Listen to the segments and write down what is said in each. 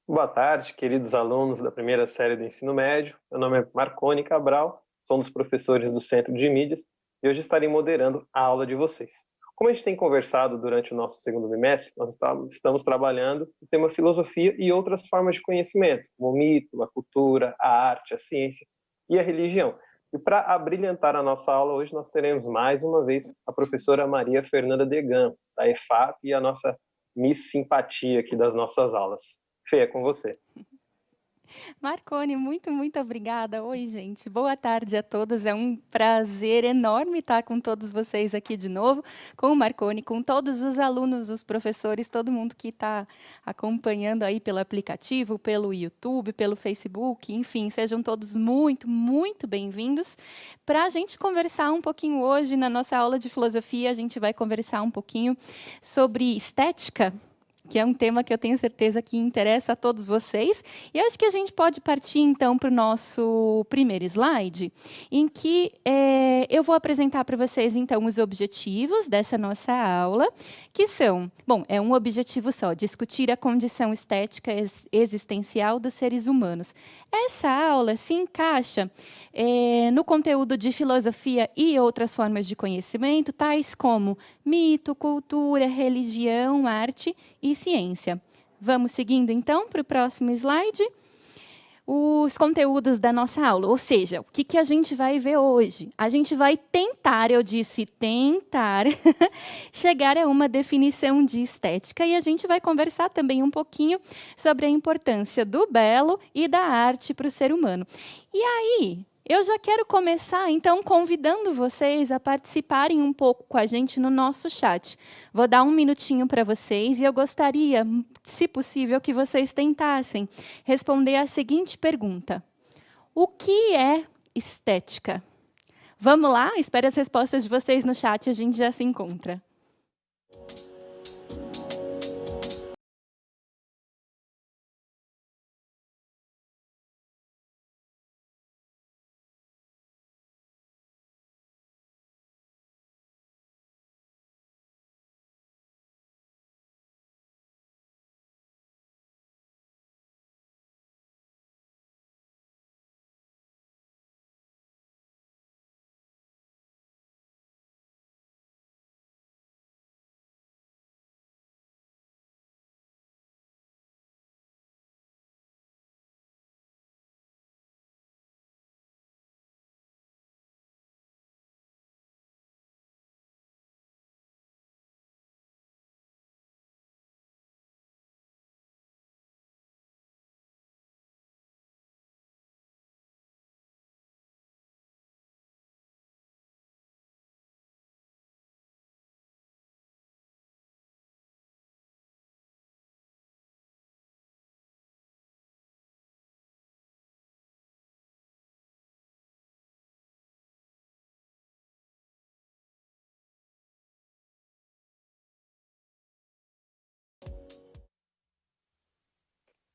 Boa tarde, queridos alunos da primeira série do ensino médio. Meu nome é Marcone Cabral, sou um dos professores do Centro de Mídias e hoje estarei moderando a aula de vocês. Como a gente tem conversado durante o nosso segundo bimestre, nós estamos trabalhando o tema filosofia e outras formas de conhecimento, como o mito, a cultura, a arte, a ciência e a religião. E para abrilhantar a nossa aula, hoje nós teremos mais uma vez a professora Maria Fernanda Degan, da EFAP, e a nossa Miss Simpatia aqui das nossas aulas. Fê, é com você. Marcone, muito obrigada. Oi, gente. Boa tarde a todos. É um prazer enorme estar com todos vocês aqui de novo, com o Marcone, com todos os alunos, os professores, todo mundo que está acompanhando aí pelo aplicativo, pelo YouTube, pelo Facebook, enfim, sejam todos muito bem-vindos. Para a gente conversar um pouquinho hoje, na nossa aula de filosofia, a gente vai conversar um pouquinho sobre estética, que é um tema que eu tenho certeza que interessa a todos vocês. E acho que a gente pode partir, então, para o nosso primeiro slide, em que eu vou apresentar para vocês, então, os objetivos dessa nossa aula, que são, bom, é um objetivo só, discutir a condição estética existencial dos seres humanos. Essa aula se encaixa no conteúdo de filosofia e outras formas de conhecimento, tais como mito, cultura, religião, arte e ciência. Vamos seguindo, então, para o próximo slide. Os conteúdos da nossa aula, ou seja, o que a gente vai ver hoje? A gente vai tentar, eu disse tentar, chegar a uma definição de estética e a gente vai conversar também um pouquinho sobre a importância do belo e da arte para o ser humano. E aí, eu já quero começar, então, convidando vocês a participarem um pouco com a gente no nosso chat. Vou dar um minutinho para vocês e eu gostaria, se possível, que vocês tentassem responder a seguinte pergunta: o que é estética? Vamos lá? Espero as respostas de vocês no chat e a gente já se encontra.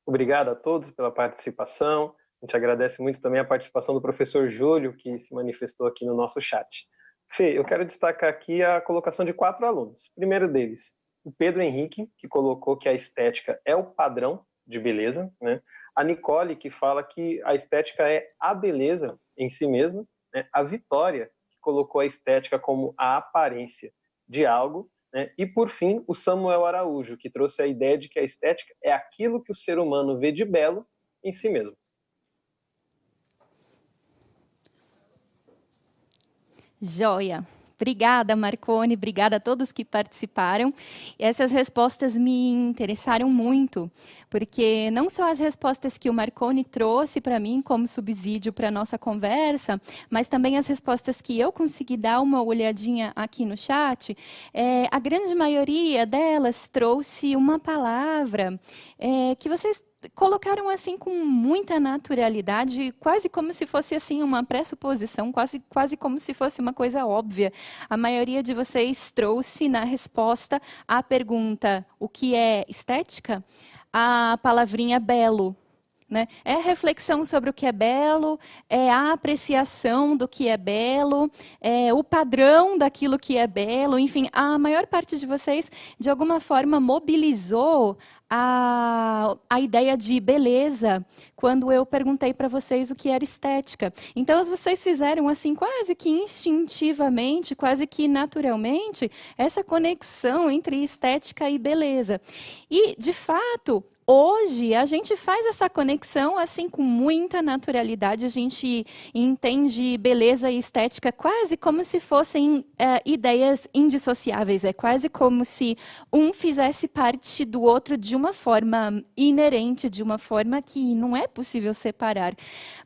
Obrigado a todos pela participação. A gente agradece muito também a participação do professor Júlio, que se manifestou aqui no nosso chat. Fê, eu quero destacar aqui a colocação de 4 alunos. O primeiro deles, o Pedro Henrique, que colocou que a estética é o padrão de beleza, né? A Nicole, que fala que a estética é a beleza em si mesma, né? A Vitória, que colocou a estética como a aparência de algo, né? E, por fim, o Samuel Araújo, que trouxe a ideia de que a estética é aquilo que o ser humano vê de belo em si mesmo. Joia. Obrigada, Marcone, obrigada a todos que participaram. Essas respostas me interessaram muito, porque não só as respostas que o Marcone trouxe para mim como subsídio para a nossa conversa, mas também as respostas que eu consegui dar uma olhadinha aqui no chat, a grande maioria delas trouxe uma palavra que vocês colocaram assim com muita naturalidade, quase como se fosse assim uma pressuposição, quase como se fosse uma coisa óbvia. A maioria de vocês trouxe na resposta à pergunta: o que é estética? A palavrinha belo. Né? É reflexão sobre o que é belo, é a apreciação do que é belo, é o padrão daquilo que é belo. Enfim, a maior parte de vocês, de alguma forma, mobilizou a ideia de beleza quando eu perguntei para vocês o que era estética. Então, vocês fizeram assim quase que instintivamente, quase que naturalmente, essa conexão entre estética e beleza. E, de fato, hoje a gente faz essa conexão assim com muita naturalidade. A gente entende beleza e estética quase como se fossem ideias indissociáveis. É quase como se um fizesse parte do outro de uma forma inerente, de uma forma que não é possível separar.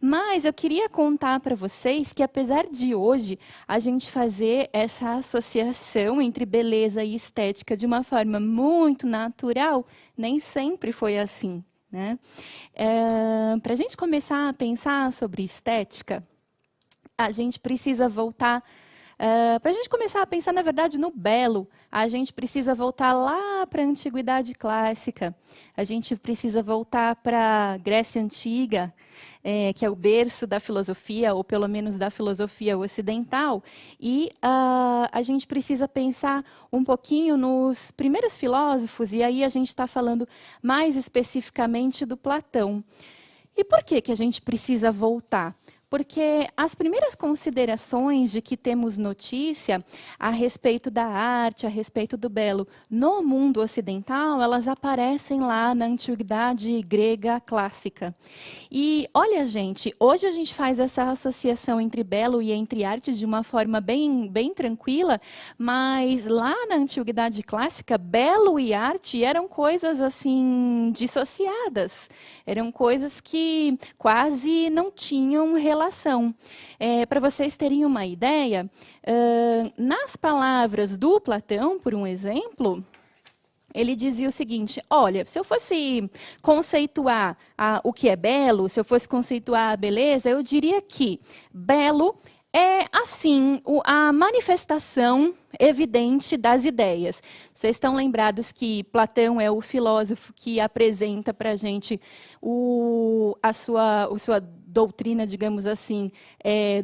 Mas eu queria contar para vocês que, apesar de hoje a gente fazer essa associação entre beleza e estética de uma forma muito natural, nem sempre foi assim, né? Para a gente começar a pensar sobre estética, a gente precisa voltar. Para a gente começar a pensar, na verdade, no belo, a gente precisa voltar lá para a Antiguidade Clássica. A gente precisa voltar para a Grécia Antiga, que é o berço da filosofia, ou pelo menos da filosofia ocidental. E a gente precisa pensar um pouquinho nos primeiros filósofos, e aí a gente está falando mais especificamente do Platão. E por que a gente precisa voltar? Porque as primeiras considerações de que temos notícia a respeito da arte, a respeito do belo no mundo ocidental, elas aparecem lá na antiguidade grega clássica. E olha, gente, hoje a gente faz essa associação entre belo e entre arte de uma forma bem tranquila, mas lá na antiguidade clássica, belo e arte eram coisas assim dissociadas, eram coisas que quase não tinham relação. Para vocês terem uma ideia, nas palavras do Platão, por um exemplo, ele dizia o seguinte: olha, se eu fosse conceituar o que é belo, se eu fosse conceituar a beleza, eu diria que belo é, assim, a manifestação evidente das ideias. Vocês estão lembrados que Platão é o filósofo que apresenta para a gente a sua doutrina, digamos assim,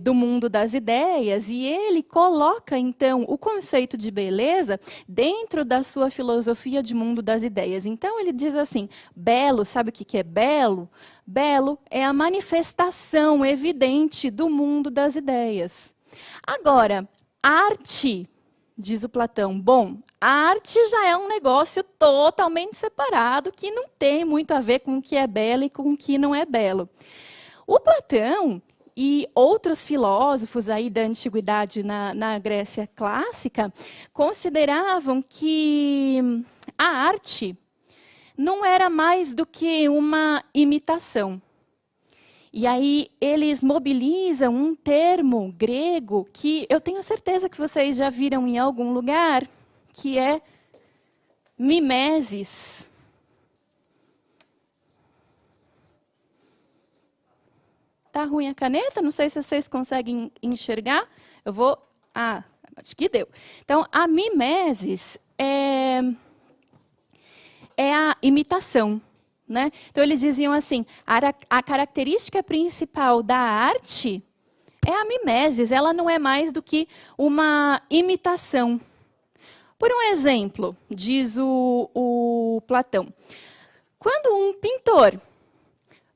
do mundo das ideias, e ele coloca, então, o conceito de beleza dentro da sua filosofia de mundo das ideias. Então, ele diz assim, belo, sabe o que é belo? Belo é a manifestação evidente do mundo das ideias. Agora, arte, diz o Platão, bom, a arte já é um negócio totalmente separado, que não tem muito a ver com o que é belo e com o que não é belo. O Platão e outros filósofos aí da antiguidade na Grécia clássica consideravam que a arte não era mais do que uma imitação. E aí eles mobilizam um termo grego que eu tenho certeza que vocês já viram em algum lugar, que é mimesis. Tá ruim a caneta? Não sei se vocês conseguem enxergar. Eu vou... acho que deu. Então, a mimesis é a imitação, né? Então, eles diziam assim, a característica principal da arte é a mimesis, ela não é mais do que uma imitação. Por um exemplo, diz o Platão, quando um pintor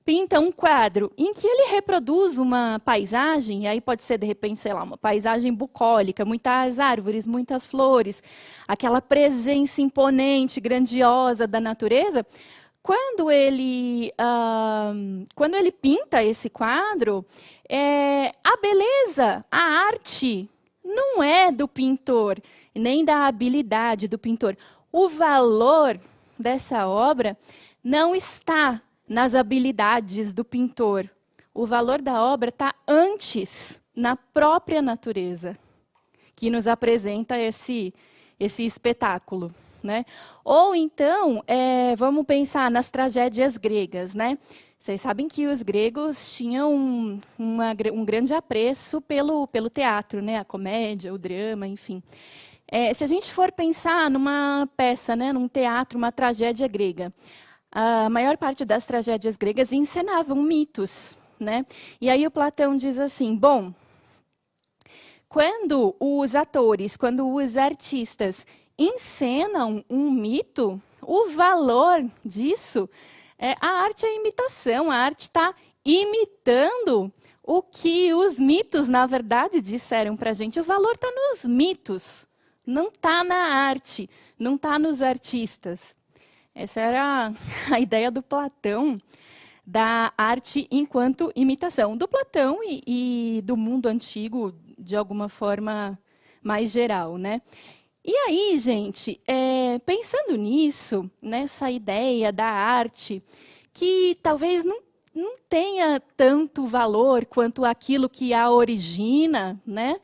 pinta um quadro em que ele reproduz uma paisagem, e aí pode ser, de repente, sei lá, uma paisagem bucólica, muitas árvores, muitas flores, aquela presença imponente, grandiosa da natureza, quando ele pinta esse quadro, a beleza, a arte, não é do pintor, nem da habilidade do pintor. O valor dessa obra não está nas habilidades do pintor. O valor da obra está antes, na própria natureza, que nos apresenta esse espetáculo, né? Ou então, vamos pensar nas tragédias gregas, né? Vocês sabem que os gregos tinham um grande apreço pelo teatro, né? A comédia, o drama, enfim. Se a gente for pensar numa peça, né? Num teatro, uma tragédia grega, a maior parte das tragédias gregas encenavam mitos, né? E aí o Platão diz assim, bom, quando os atores, quando os artistas encenam um mito, o valor disso A arte é imitação, a arte está imitando o que os mitos, na verdade, disseram para a gente. O valor está nos mitos, não está na arte, não está nos artistas. Essa era a ideia do Platão, da arte enquanto imitação. Do Platão e do mundo antigo, de alguma forma mais geral, né? E aí, gente, pensando nisso, nessa ideia da arte, que talvez não tenha tanto valor quanto aquilo que a origina, né?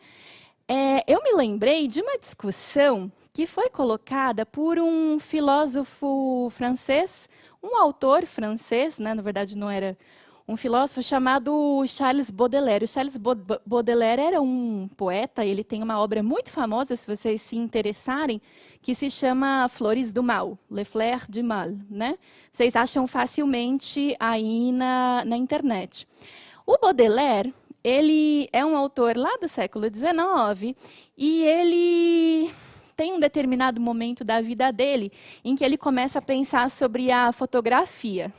Eu me lembrei de uma discussão que foi colocada por um filósofo francês, um autor francês, né? Na verdade não era um filósofo, chamado Charles Baudelaire. O Charles Baudelaire era um poeta, ele tem uma obra muito famosa, se vocês se interessarem, que se chama Flores do Mal, Les Fleurs du Mal, né? Vocês acham facilmente aí na internet. O Baudelaire, ele é um autor lá do século XIX e ele tem um determinado momento da vida dele em que ele começa a pensar sobre a fotografia.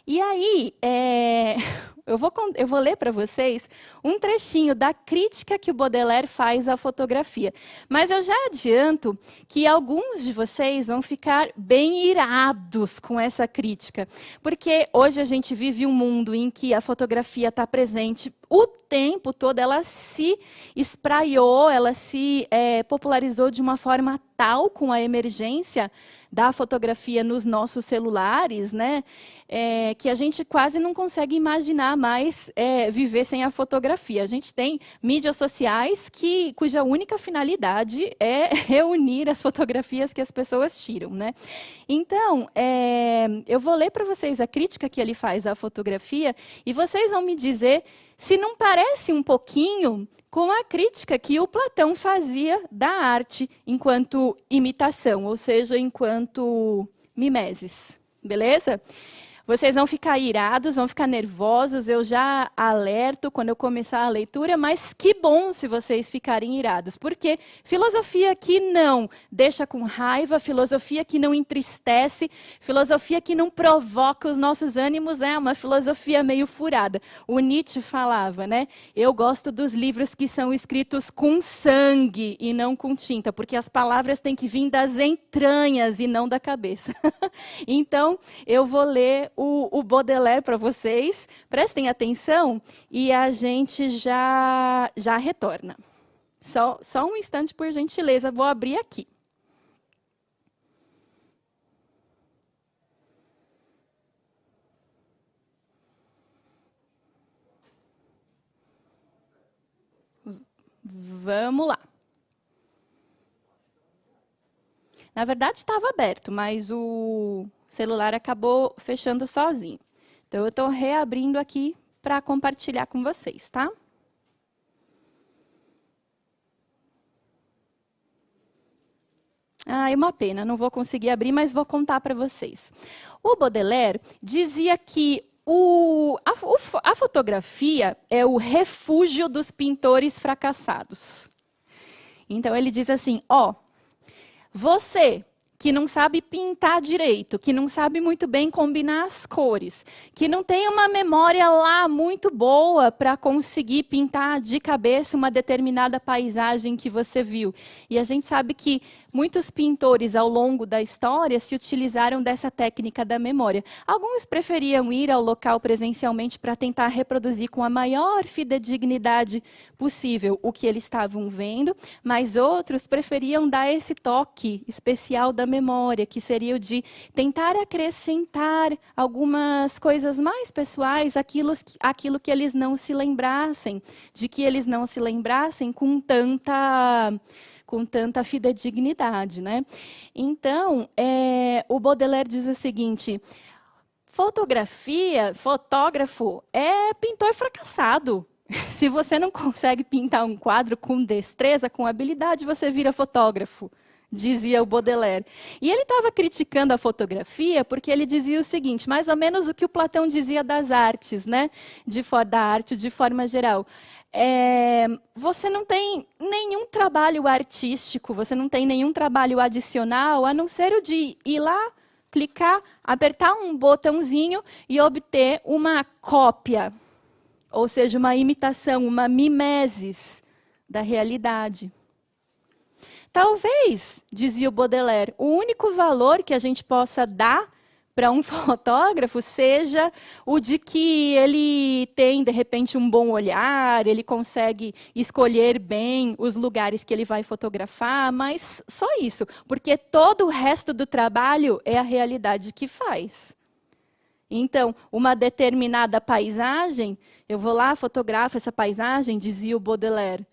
E aí, eu vou ler para vocês um trechinho da crítica que o Baudelaire faz à fotografia. Mas eu já adianto que alguns de vocês vão ficar bem irados com essa crítica. Porque hoje a gente vive um mundo em que a fotografia está presente o tempo todo, ela se espraiou, ela se popularizou de uma forma tal com a emergência da fotografia nos nossos celulares, né, que a gente quase não consegue imaginar mais viver sem a fotografia. A gente tem mídias sociais cuja única finalidade é reunir as fotografias que as pessoas tiram, né? Então, eu vou ler para vocês a crítica que ele faz à fotografia e vocês vão me dizer se não parece um pouquinho com a crítica que o Platão fazia da arte enquanto imitação, ou seja, enquanto mimeses. Beleza? Vocês vão ficar irados, vão ficar nervosos, eu já alerto quando eu começar a leitura, mas que bom se vocês ficarem irados, porque filosofia que não deixa com raiva, filosofia que não entristece, filosofia que não provoca os nossos ânimos, é uma filosofia meio furada. O Nietzsche falava, né? Eu gosto dos livros que são escritos com sangue e não com tinta, porque as palavras têm que vir das entranhas e não da cabeça. Então, eu vou ler o Baudelaire para vocês, prestem atenção e a gente já retorna. Só um instante, por gentileza, vou abrir aqui. Vamos lá. Na verdade, estava aberto, mas o celular acabou fechando sozinho. Então, eu estou reabrindo aqui para compartilhar com vocês, tá? É uma pena, não vou conseguir abrir, mas vou contar para vocês. O Baudelaire dizia que a fotografia é o refúgio dos pintores fracassados. Então, ele diz assim, você que não sabe pintar direito, que não sabe muito bem combinar as cores, que não tem uma memória lá muito boa para conseguir pintar de cabeça uma determinada paisagem que você viu. E a gente sabe que muitos pintores ao longo da história se utilizaram dessa técnica da memória. Alguns preferiam ir ao local presencialmente para tentar reproduzir com a maior fidedignidade possível o que eles estavam vendo, mas outros preferiam dar esse toque especial da memória, que seria o de tentar acrescentar algumas coisas mais pessoais, aquilo que eles não se lembrassem, de que eles não se lembrassem com tanta fidedignidade, né? Então, o Baudelaire diz o seguinte: fotógrafo é pintor fracassado. Se você não consegue pintar um quadro com destreza, com habilidade, você vira fotógrafo, dizia o Baudelaire. E ele estava criticando a fotografia porque ele dizia o seguinte, mais ou menos o que o Platão dizia das artes, né? Da arte de forma geral. Você não tem nenhum trabalho artístico, você não tem nenhum trabalho adicional, a não ser o de ir lá, clicar, apertar um botãozinho e obter uma cópia, ou seja, uma imitação, uma mimesis da realidade. Talvez, dizia o Baudelaire, o único valor que a gente possa dar para um fotógrafo seja o de que ele tem, de repente, um bom olhar, ele consegue escolher bem os lugares que ele vai fotografar, mas só isso, porque todo o resto do trabalho é a realidade que faz. Então, uma determinada paisagem, eu vou lá, fotografo essa paisagem, dizia o Baudelaire.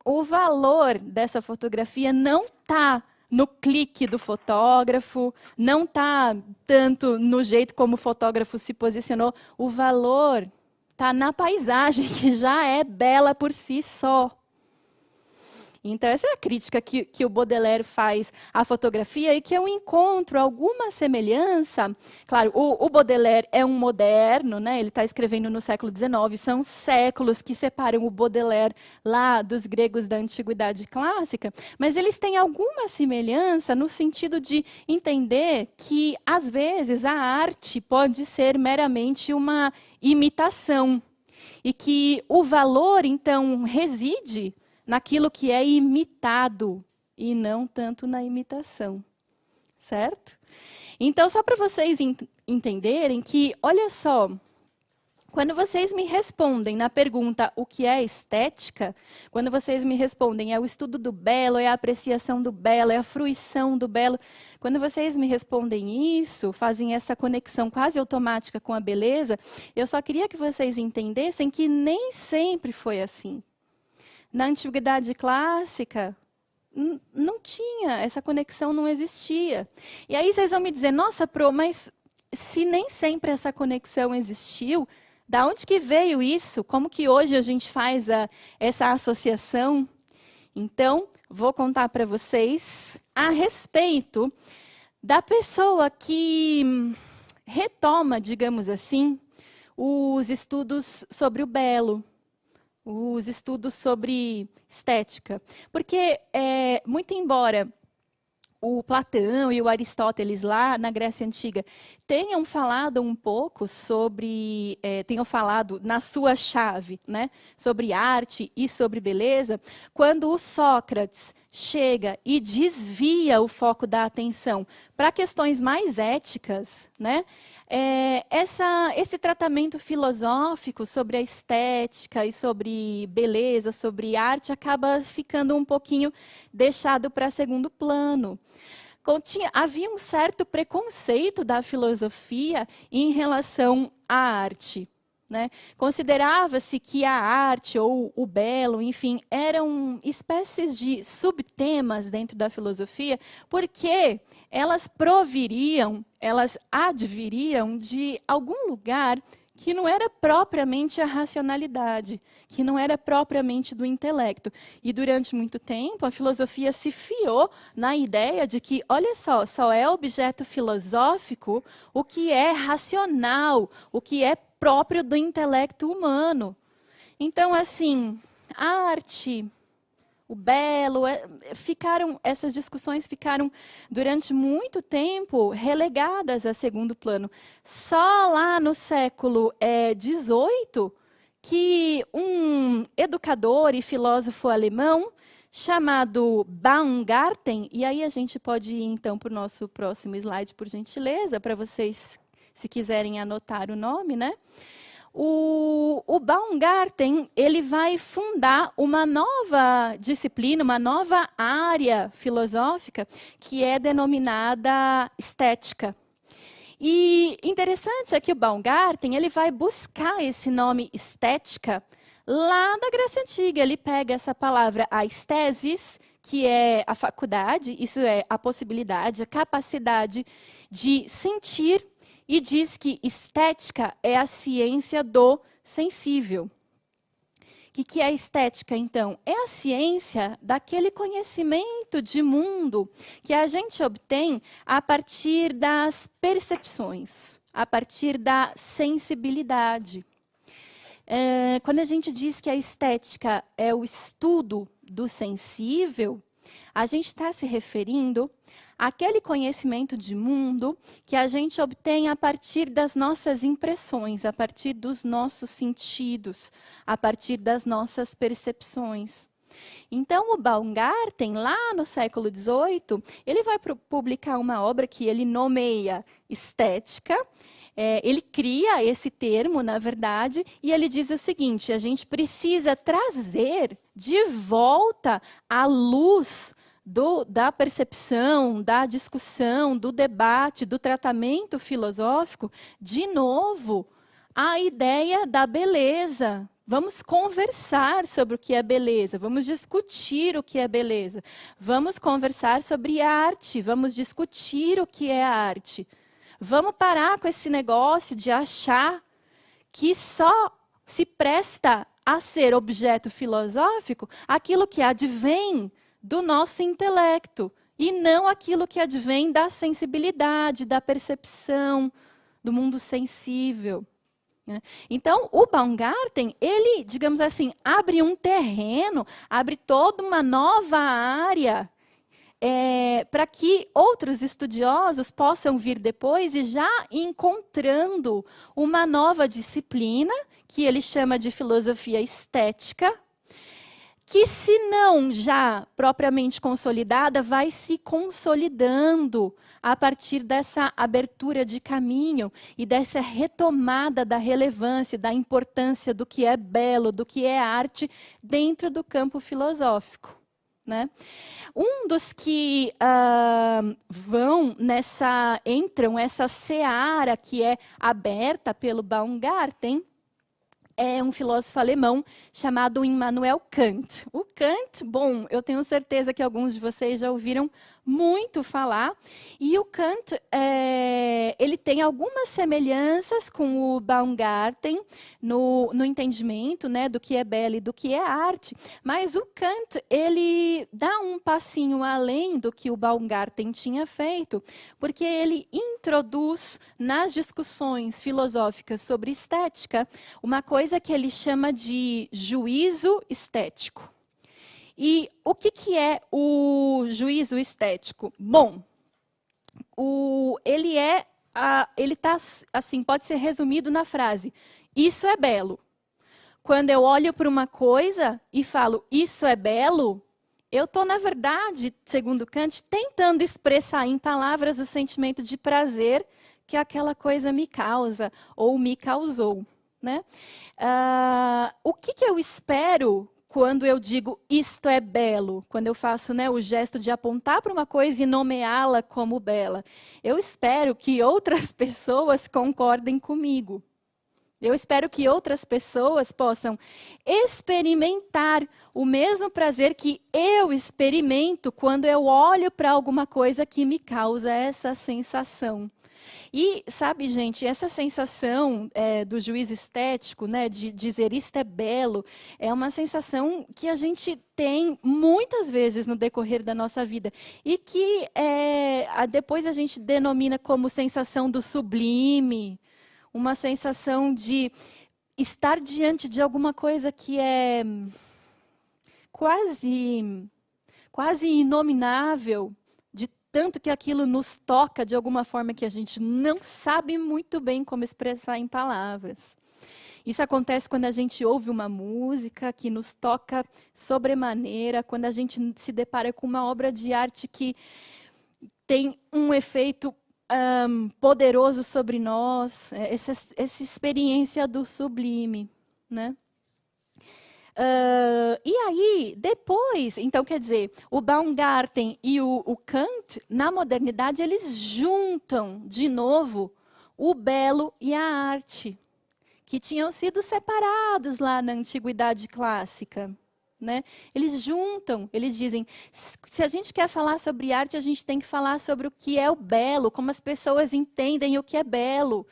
O valor dessa fotografia não está no clique do fotógrafo, não está tanto no jeito como o fotógrafo se posicionou. O valor está na paisagem, que já é bela por si só. Então, essa é a crítica que o Baudelaire faz à fotografia e que eu encontro alguma semelhança. Claro, o Baudelaire é um moderno, né? Ele está escrevendo no século XIX, são séculos que separam o Baudelaire lá dos gregos da Antiguidade Clássica, mas eles têm alguma semelhança no sentido de entender que, às vezes, a arte pode ser meramente uma imitação e que o valor, então, reside naquilo que é imitado e não tanto na imitação, certo? Então, só para vocês entenderem que, olha só, quando vocês me respondem na pergunta o que é estética, quando vocês me respondem é o estudo do belo, é a apreciação do belo, é a fruição do belo, quando vocês me respondem isso, fazem essa conexão quase automática com a beleza, eu só queria que vocês entendessem que nem sempre foi assim. Na Antiguidade Clássica, não tinha, essa conexão não existia. E aí vocês vão me dizer, nossa, Pro, mas se nem sempre essa conexão existiu, da onde que veio isso? Como que hoje a gente faz essa associação? Então, vou contar para vocês a respeito da pessoa que retoma, digamos assim, os estudos sobre o belo, os estudos sobre estética. Porque, muito embora o Platão e o Aristóteles lá na Grécia Antiga tenham falado um pouco sobre, tenham falado na sua chave, né, sobre arte e sobre beleza, quando o Sócrates chega e desvia o foco da atenção para questões mais éticas, né, esse tratamento filosófico sobre a estética e sobre beleza, sobre arte, acaba ficando um pouquinho deixado para segundo plano. Havia um certo preconceito da filosofia em relação à arte, né? Considerava-se que a arte ou o belo, enfim, eram espécies de subtemas dentro da filosofia, porque elas elas adviriam de algum lugar que não era propriamente a racionalidade, que não era propriamente do intelecto. E durante muito tempo a filosofia se fiou na ideia de que, olha só é objeto filosófico o que é racional, o que é próprio do intelecto humano. Então, assim, a arte, o belo, essas discussões ficaram durante muito tempo relegadas a segundo plano. Só lá no século XVIII que um educador e filósofo alemão chamado Baumgarten, e aí a gente pode ir então para o nosso próximo slide, por gentileza, para vocês, se quiserem anotar o nome, né? O Baumgarten, ele vai fundar uma nova disciplina, uma nova área filosófica, que é denominada estética. E interessante é que o Baumgarten, ele vai buscar esse nome estética lá da Grécia Antiga. Ele pega essa palavra aesthesis, que é a faculdade, isso é a possibilidade, a capacidade de sentir, e diz que estética é a ciência do sensível. O que é estética, então? É a ciência daquele conhecimento de mundo que a gente obtém a partir das percepções, a partir da sensibilidade. Quando a gente diz que a estética é o estudo do sensível, A gente está se referindo àquele conhecimento de mundo que a gente obtém a partir das nossas impressões, a partir dos nossos sentidos, a partir das nossas percepções. Então, o Baumgarten, lá no século XVIII, ele vai publicar uma obra que ele nomeia estética. Ele cria esse termo, na verdade, e ele diz o seguinte: a gente precisa trazer de volta a luz da percepção, da discussão, do debate, do tratamento filosófico, de novo, a ideia da beleza. Vamos conversar sobre o que é beleza, vamos discutir o que é beleza, vamos conversar sobre arte, vamos discutir o que é arte. Vamos parar com esse negócio de achar que só se presta a ser objeto filosófico aquilo que advém do nosso intelecto, e não aquilo que advém da sensibilidade, da percepção, do mundo sensível. Então, o Baumgarten, ele, digamos assim, abre um terreno, abre toda uma nova área para que outros estudiosos possam vir depois e já encontrando uma nova disciplina, que ele chama de filosofia estética, que, se não já propriamente consolidada, vai se consolidando a partir dessa abertura de caminho e dessa retomada da relevância, da importância do que é belo, do que é arte, dentro do campo filosófico. Né? Um dos que entram essa seara que é aberta pelo Baumgarten é um filósofo alemão chamado Immanuel Kant. O Kant, bom, eu tenho certeza que alguns de vocês já ouviram muito falar. E o Kant, ele tem algumas semelhanças com o Baumgarten no entendimento, né, do que é belo e do que é arte. Mas o Kant, ele dá um passinho além do que o Baumgarten tinha feito, porque ele introduz nas discussões filosóficas sobre estética uma coisa que ele chama de juízo estético. E o que é o juízo estético? Bom, ele tá assim, pode ser resumido na frase: isso é belo. Quando eu olho para uma coisa e falo isso é belo, eu estou, na verdade, segundo Kant, tentando expressar em palavras o sentimento de prazer que aquela coisa me causa ou me causou. Né? O que eu espero quando eu digo isto é belo? Quando eu faço, né, o gesto de apontar para uma coisa e nomeá-la como bela. Eu espero que outras pessoas concordem comigo. Eu espero que outras pessoas possam experimentar o mesmo prazer que eu experimento quando eu olho para alguma coisa que me causa essa sensação. E, sabe, gente, essa sensação do juízo estético, né, de dizer isto é belo, é uma sensação que a gente tem muitas vezes no decorrer da nossa vida. E que depois a gente denomina como sensação do sublime, uma sensação de estar diante de alguma coisa que é quase inominável, tanto que aquilo nos toca de alguma forma que a gente não sabe muito bem como expressar em palavras. Isso acontece quando a gente ouve uma música que nos toca sobremaneira, quando a gente se depara com uma obra de arte que tem um efeito poderoso sobre nós, essa experiência do sublime, né? E aí, depois, então, quer dizer, o Baumgarten e o Kant, na modernidade, eles juntam, de novo, o belo e a arte, que tinham sido separados lá na Antiguidade Clássica. Né? Eles juntam, eles dizem, se a gente quer falar sobre arte, a gente tem que falar sobre o que é o belo, como as pessoas entendem o que é belo.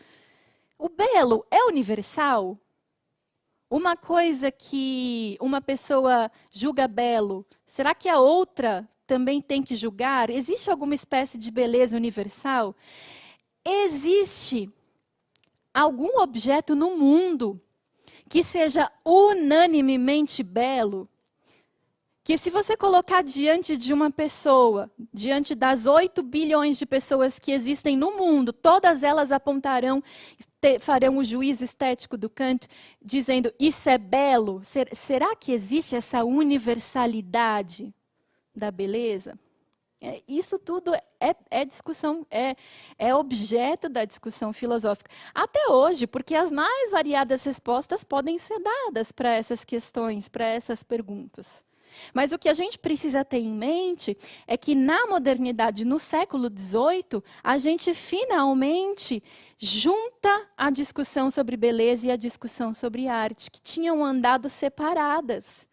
O belo é universal? Uma coisa que uma pessoa julga belo, será que a outra também tem que julgar? Existe alguma espécie de beleza universal? Existe algum objeto no mundo que seja unanimemente belo? que se você colocar diante de uma pessoa, diante das 8 bilhões de pessoas que existem no mundo, todas elas apontarão, farão o juízo estético do Kant, dizendo, isso é belo? Será que existe essa universalidade da beleza? Isso tudo é discussão, é objeto da discussão filosófica. Até hoje, porque as mais variadas respostas podem ser dadas para essas questões, para essas perguntas. Mas o que a gente precisa ter em mente é que na modernidade, no século XVIII, a gente finalmente junta a discussão sobre beleza e a discussão sobre arte, que tinham andado separadas.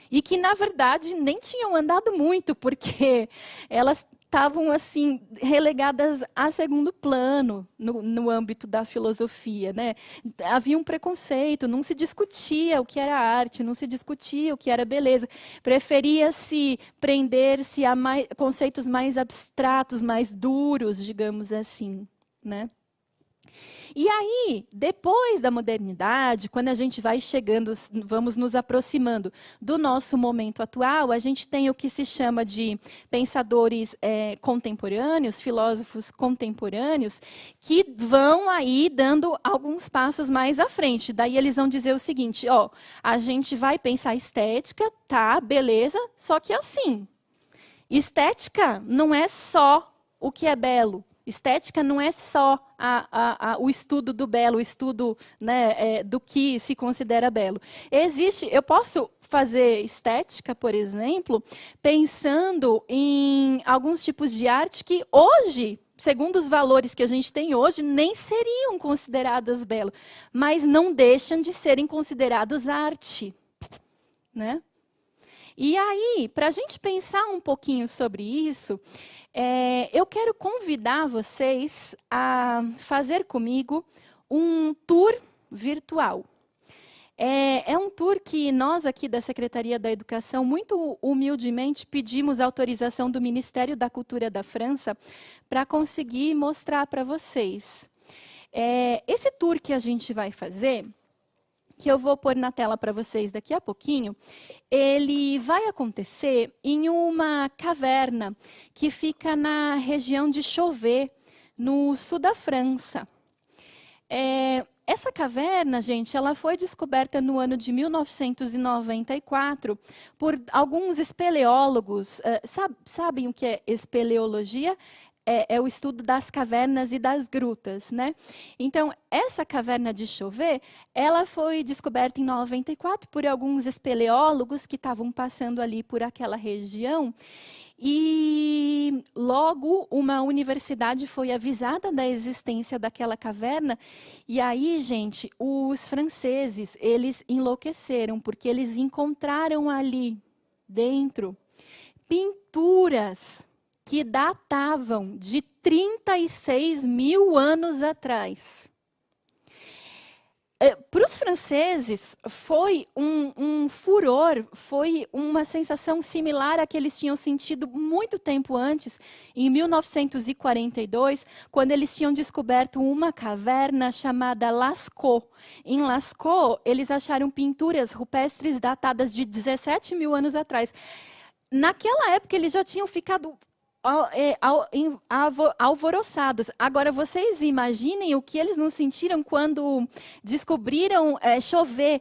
E que, na verdade, nem tinham andado muito, porque elas estavam assim relegadas a segundo plano no âmbito da filosofia, né? Havia um preconceito, não se discutia o que era arte, não se discutia o que era beleza. Preferia-se prender-se a conceitos mais abstratos, mais duros, digamos assim, né? E aí, depois da modernidade, quando a gente vai chegando, vamos nos aproximando do nosso momento atual, a gente tem o que se chama de pensadores contemporâneos, filósofos contemporâneos, que vão aí dando alguns passos mais à frente. Daí eles vão dizer o seguinte, ó, a gente vai pensar estética, tá, beleza, só que assim, estética não é só o que é belo. Estética não é só o estudo do belo, o estudo, né, do que se considera belo. Eu posso fazer estética, por exemplo, pensando em alguns tipos de arte que hoje, segundo os valores que a gente tem hoje, nem seriam consideradas belos, mas não deixam de serem considerados arte, né? E aí, para a gente pensar um pouquinho sobre isso, eu quero convidar vocês a fazer comigo um tour virtual. É um tour que nós aqui da Secretaria da Educação, muito humildemente, pedimos autorização do Ministério da Cultura da França para conseguir mostrar para vocês. Esse tour que a gente vai fazer, que eu vou pôr na tela para vocês daqui a pouquinho, ele vai acontecer em uma caverna que fica na região de Chauvet, no sul da França. Essa caverna, gente, ela foi descoberta no ano de 1994 por alguns espeleólogos. Sabem o que é espeleologia? É o estudo das cavernas e das grutas, né? Então, essa caverna de Chauvet, ela foi descoberta em 94 por alguns espeleólogos que estavam passando ali por aquela região. E logo uma universidade foi avisada da existência daquela caverna. E aí, gente, os franceses, eles enlouqueceram, porque eles encontraram ali dentro pinturas que datavam de 36 mil anos atrás. Para os franceses, foi um furor, foi uma sensação similar à que eles tinham sentido muito tempo antes, em 1942, quando eles tinham descoberto uma caverna chamada Lascaux. Em Lascaux, eles acharam pinturas rupestres datadas de 17 mil anos atrás. Naquela época, eles já tinham ficado alvoroçados. Agora, vocês imaginem o que eles não sentiram quando descobriram Chauvet.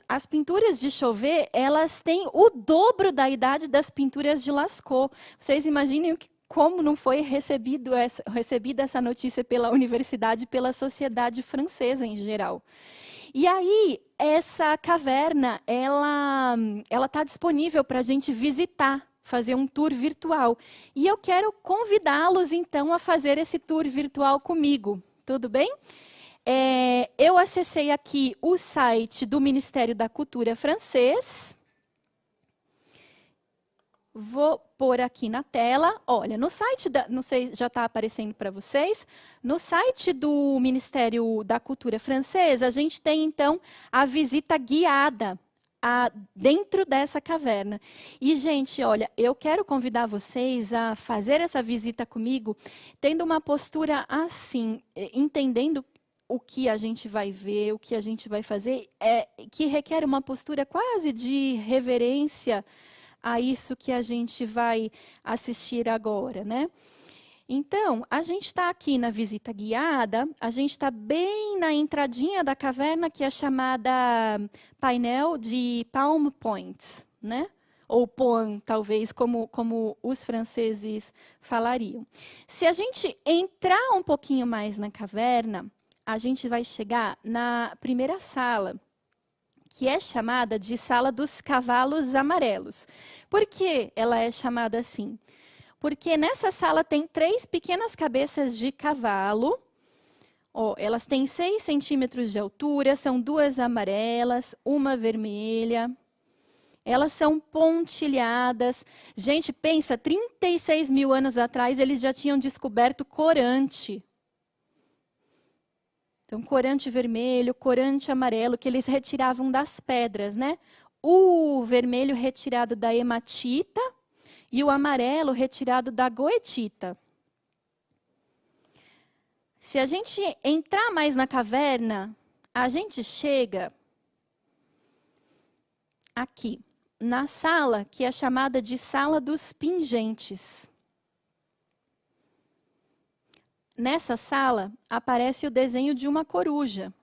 As pinturas de Chauvet, elas têm o dobro da idade das pinturas de Lascaux. Vocês imaginem como não foi recebida essa notícia pela universidade e pela sociedade francesa em geral. E aí, essa caverna, ela está disponível para a gente visitar, fazer um tour virtual. E eu quero convidá-los, então, a fazer esse tour virtual comigo. Tudo bem? Eu acessei aqui o site do Ministério da Cultura francês. Vou pôr aqui na tela. Olha, no site, não sei, já está aparecendo para vocês. No site do Ministério da Cultura francês, a gente tem, então, a visita guiada dentro dessa caverna. E, gente, olha, eu quero convidar vocês a fazer essa visita comigo, tendo uma postura assim, entendendo o que a gente vai ver, o que a gente vai fazer, que requer uma postura quase de reverência a isso que a gente vai assistir agora, né? Então, a gente está aqui na visita guiada, a gente está bem na entradinha da caverna, que é chamada painel de Palm Points, né? Ou Point, talvez, como os franceses falariam. Se a gente entrar um pouquinho mais na caverna, a gente vai chegar na primeira sala, que é chamada de Sala dos Cavalos Amarelos. Por que ela é chamada assim? Porque nessa sala tem 3 pequenas cabeças de cavalo. Elas têm 6 centímetros de altura, são 2 amarelas, uma vermelha. Elas são pontilhadas. Gente, pensa, 36 mil anos atrás eles já tinham descoberto corante. Então, corante vermelho, corante amarelo, que eles retiravam das pedras, né? O vermelho retirado da hematita e o amarelo retirado da goetita. Se a gente entrar mais na caverna, a gente chega aqui, na sala que é chamada de Sala dos Pingentes. Nessa sala aparece o desenho de uma coruja.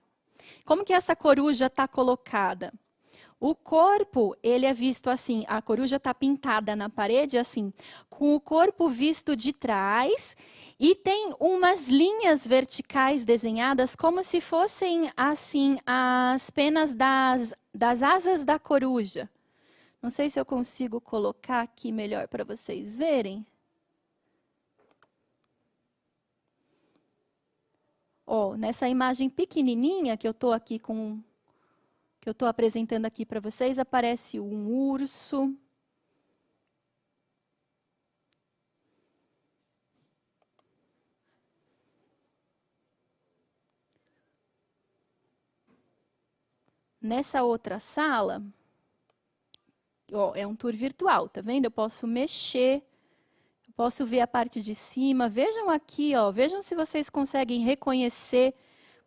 Como que essa coruja está colocada? O corpo, ele é visto assim, a coruja está pintada na parede assim, com o corpo visto de trás e tem umas linhas verticais desenhadas como se fossem assim as penas das asas da coruja. Não sei se eu consigo colocar aqui melhor para vocês verem. Nessa imagem pequenininha que eu estou aqui que eu estou apresentando aqui para vocês, aparece um urso. Nessa outra sala, é um tour virtual, tá vendo? Eu posso mexer, eu posso ver a parte de cima. Vejam aqui, vejam se vocês conseguem reconhecer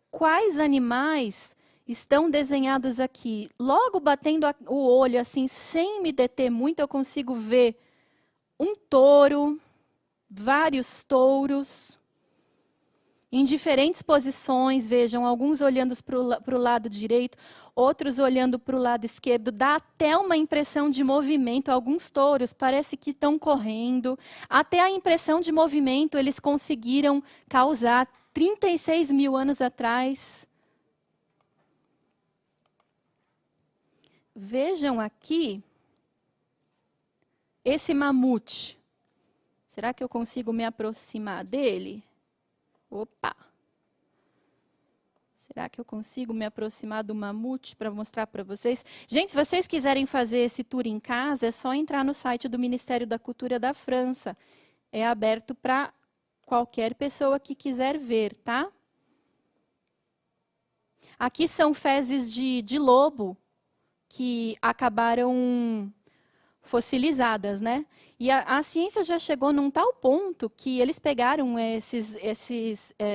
quais animais estão desenhados aqui. Logo batendo o olho, assim, sem me deter muito, eu consigo ver um touro, vários touros, em diferentes posições. Vejam, alguns olhando para o lado direito, outros olhando para o lado esquerdo. Dá até uma impressão de movimento. Alguns touros parece que estão correndo. Até a impressão de movimento eles conseguiram causar 36 mil anos atrás. Vejam aqui esse mamute. Será que eu consigo me aproximar dele? Opa! Será que eu consigo me aproximar do mamute para mostrar para vocês? Gente, se vocês quiserem fazer esse tour em casa, é só entrar no site do Ministério da Cultura da França. É aberto para qualquer pessoa que quiser ver, tá? Aqui são fezes de lobo que acabaram fossilizadas, né? E a ciência já chegou num tal ponto que eles pegaram esses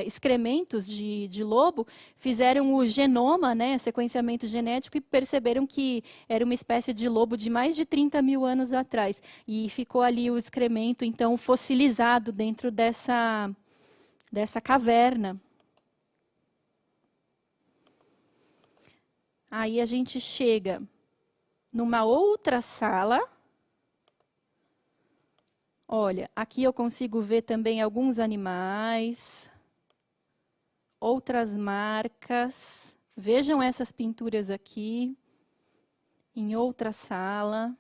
excrementos de lobo, fizeram o genoma, né, sequenciamento genético, e perceberam que era uma espécie de lobo de mais de 30 mil anos atrás. E ficou ali o excremento, então, fossilizado dentro dessa caverna. Aí a gente chega numa outra sala. Olha, aqui eu consigo ver também alguns animais, outras marcas. Vejam essas pinturas aqui, em outra sala.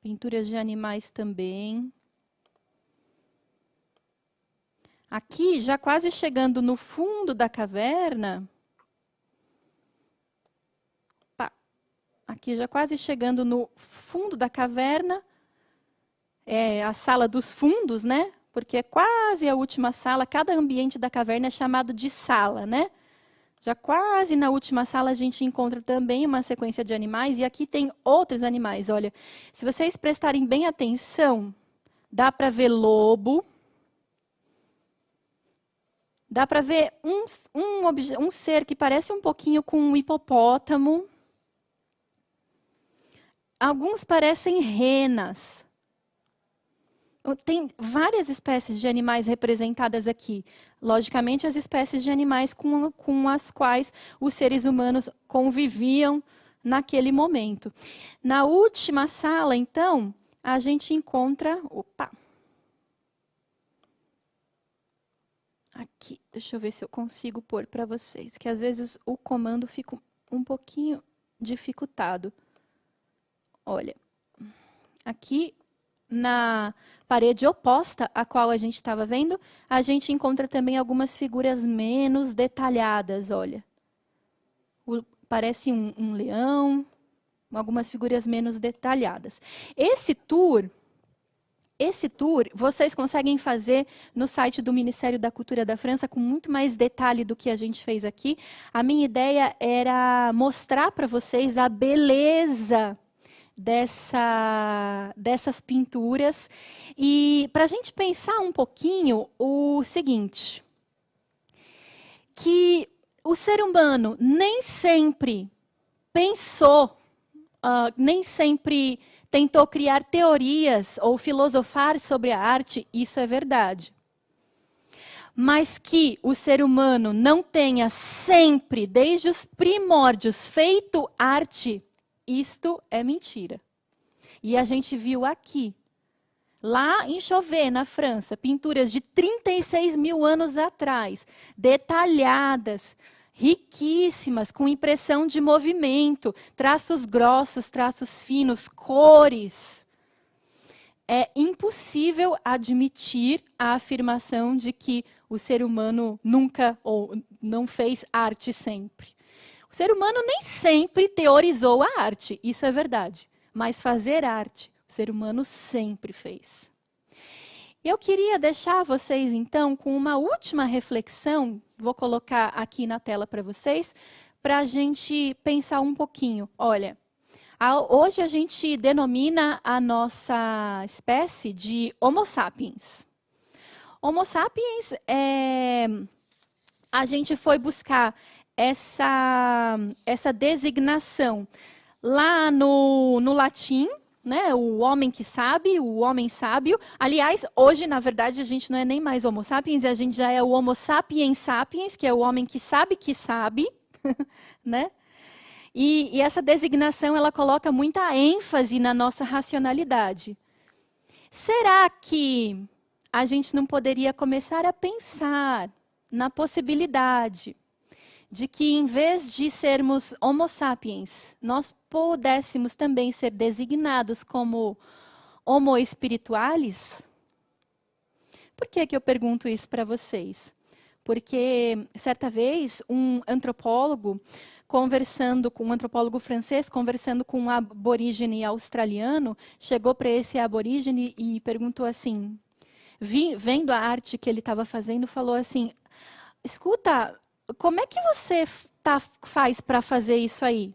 Pinturas de animais também. Aqui, já quase chegando no fundo da caverna, aqui já quase chegando no fundo da caverna, é a sala dos fundos, né? Porque é quase a última sala, cada ambiente da caverna é chamado de sala, né? Já quase na última sala a gente encontra também uma sequência de animais, e aqui tem outros animais. Olha, se vocês prestarem bem atenção, dá para ver lobo, Dá para ver um ser que parece um pouquinho com um hipopótamo. Alguns parecem renas. Tem várias espécies de animais representadas aqui. Logicamente, as espécies de animais com as quais os seres humanos conviviam naquele momento. Na última sala, então, a gente encontra... Opa! Aqui, deixa eu ver se eu consigo pôr para vocês, que às vezes o comando fica um pouquinho dificultado. Olha, aqui na parede oposta à qual a gente estava vendo, a gente encontra também algumas figuras menos detalhadas, olha. Parece um leão, algumas figuras menos detalhadas. Esse tour vocês conseguem fazer no site do Ministério da Cultura da França com muito mais detalhe do que a gente fez aqui. A minha ideia era mostrar para vocês a beleza dessas pinturas. E para a gente pensar um pouquinho o seguinte, que o ser humano nem sempre pensou, nem sempre tentou criar teorias ou filosofar sobre a arte, isso é verdade. Mas que o ser humano não tenha sempre, desde os primórdios, feito arte, isto é mentira. E a gente viu aqui, lá em Chauvet, na França, pinturas de 36 mil anos atrás, detalhadas, riquíssimas, com impressão de movimento, traços grossos, traços finos, cores. É impossível admitir a afirmação de que o ser humano nunca ou não fez arte sempre. O ser humano nem sempre teorizou a arte, isso é verdade. Mas fazer arte, o ser humano sempre fez. Eu queria deixar vocês, então, com uma última reflexão, vou colocar aqui na tela para vocês, para a gente pensar um pouquinho. Olha, hoje a gente denomina a nossa espécie de Homo sapiens. Homo sapiens, a gente foi buscar essa designação lá no latim, né? O homem que sabe, o homem sábio. Aliás, hoje, na verdade, a gente não é nem mais Homo sapiens, a gente já é o Homo sapiens sapiens, que é o homem que sabe, né? E essa designação, ela coloca muita ênfase na nossa racionalidade. Será que a gente não poderia começar a pensar na possibilidade de que, em vez de sermos Homo sapiens, nós pudéssemos também ser designados como Homo spiritualis? Por que eu pergunto isso para vocês? Porque, certa vez, um antropólogo francês, conversando com um aborígene australiano, chegou para esse aborígene e perguntou assim, vendo a arte que ele estava fazendo, falou assim, escuta, como é que você faz para fazer isso aí?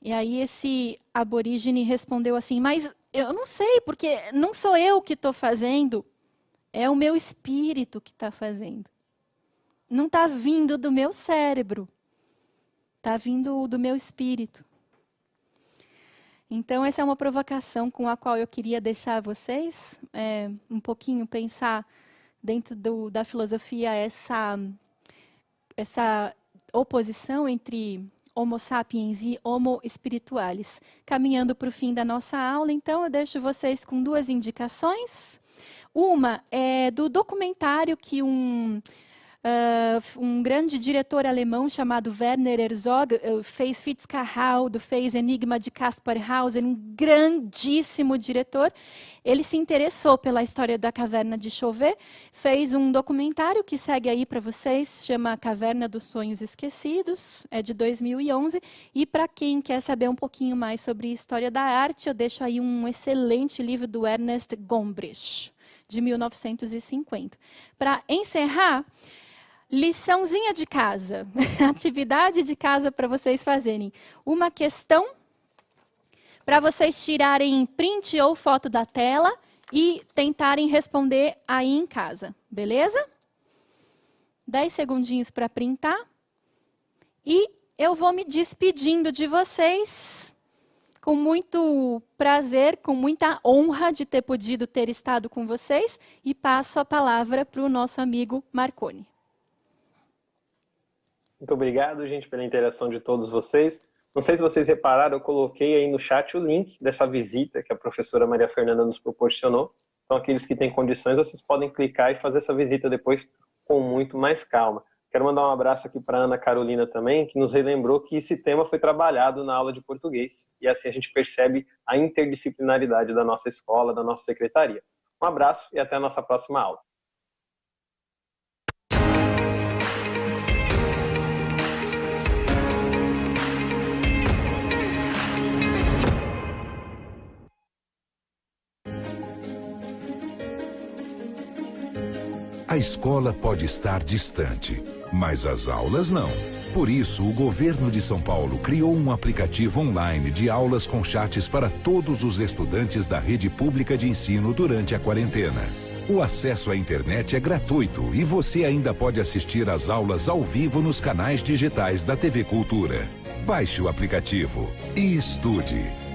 E aí esse aborígene respondeu assim, mas eu não sei, porque não sou eu que estou fazendo, é o meu espírito que está fazendo. Não está vindo do meu cérebro, está vindo do meu espírito. Então, essa é uma provocação com a qual eu queria deixar vocês, um pouquinho pensar dentro da filosofia essa oposição entre Homo sapiens e Homo spiritualis. Caminhando para o fim da nossa aula, então, eu deixo vocês com duas indicações. Uma é do documentário que um grande diretor alemão chamado Werner Herzog fez Fitzcarraldo, fez Enigma de Caspar Hauser, um grandíssimo diretor. Ele se interessou pela história da caverna de Chauvet, fez um documentário que segue aí para vocês, chama Caverna dos Sonhos Esquecidos, é de 2011. E para quem quer saber um pouquinho mais sobre história da arte, eu deixo aí um excelente livro do Ernest Gombrich, de 1950. Para encerrar, liçãozinha de casa, atividade de casa para vocês fazerem. Uma questão para vocês tirarem print ou foto da tela e tentarem responder aí em casa, beleza? 10 segundinhos para printar. E eu vou me despedindo de vocês com muito prazer, com muita honra de ter podido ter estado com vocês. E passo a palavra para o nosso amigo Marconi. Muito obrigado, gente, pela interação de todos vocês. Não sei se vocês repararam, eu coloquei aí no chat o link dessa visita que a professora Maria Fernanda nos proporcionou. Então, aqueles que têm condições, vocês podem clicar e fazer essa visita depois com muito mais calma. Quero mandar um abraço aqui para a Ana Carolina também, que nos relembrou que esse tema foi trabalhado na aula de português. E assim a gente percebe a interdisciplinaridade da nossa escola, da nossa secretaria. Um abraço e até a nossa próxima aula. A escola pode estar distante, mas as aulas não. Por isso, o governo de São Paulo criou um aplicativo online de aulas com chats para todos os estudantes da rede pública de ensino durante a quarentena. O acesso à internet é gratuito e você ainda pode assistir às aulas ao vivo nos canais digitais da TV Cultura. Baixe o aplicativo e estude.